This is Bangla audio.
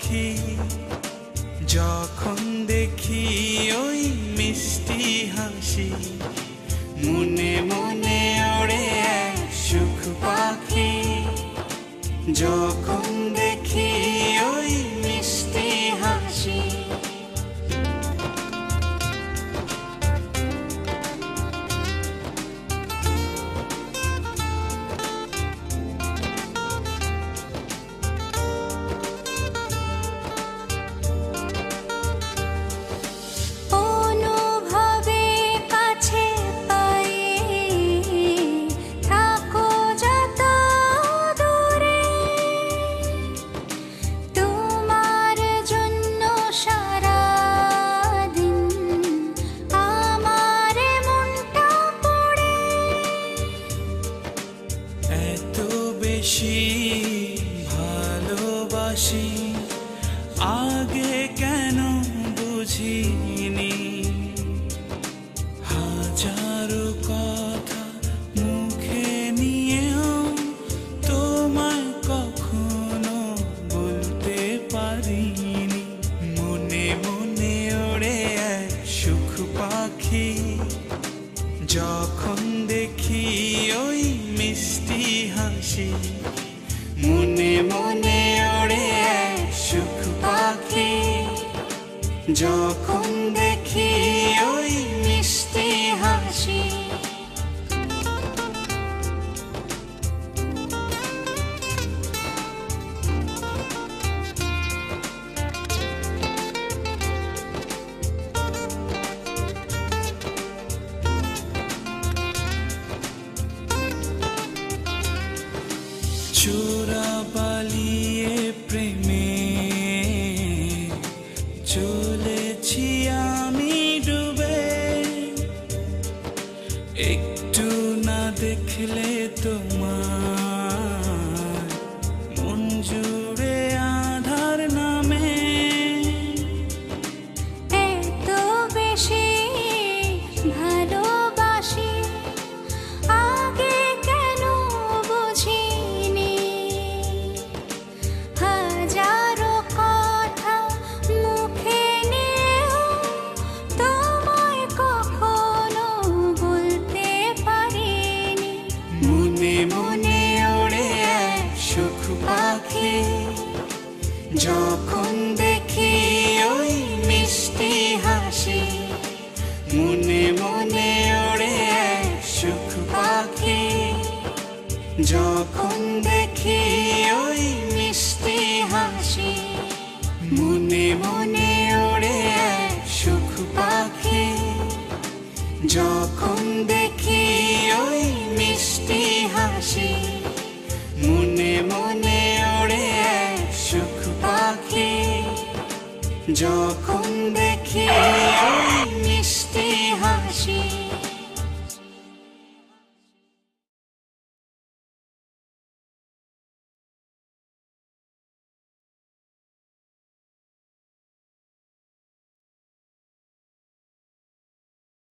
পাখি যখন দেখি ওই মিষ্টি হাসি, মনে মনে ওড়ে এক সুখ পাখি যখন দেখি ওই মিষ্টি হাসি। বেশি ভালোবাসি আগে কেন বুঝিনি, হাজারো কথা মুখে নিয়েও তোমায় কখনো বলতে পারিনি। মনে মনে ওড়ে এক সুখ পাখি যখন দেখি ওই মিষ্টি হাসি, মনে মনে ওড়ে এক সুখ পাখি যখন দেখি ওই মিষ্টি হাসি। চোরা পালিয়ে প্রেমে চলেছি আমি ডুবে, একটু না দেখলে তোমার মন জুড়ে আধার নামে। এত বেশি ভালোবাসি আগে কেন বুঝিনি, হাজারো কথা মুখে নিয়েও তোমায় কখনো বলতে পারিনি। মনে মনে ওড়ে এক সুখ পাখি যখন দেখি ওই মিষ্টি হাসি, মনে মনে ওড়ে এক সুখ পাখি যখন দেখি ওই মিষ্টি হাসি, মনে মনে ওড়ে এক সুখ পাখি যখন দেখি ওই মিষ্টি হাসি, মনে মনে ওড়ে এক সুখ পাখি যখন দেখি ওই মিষ্টি হাসি।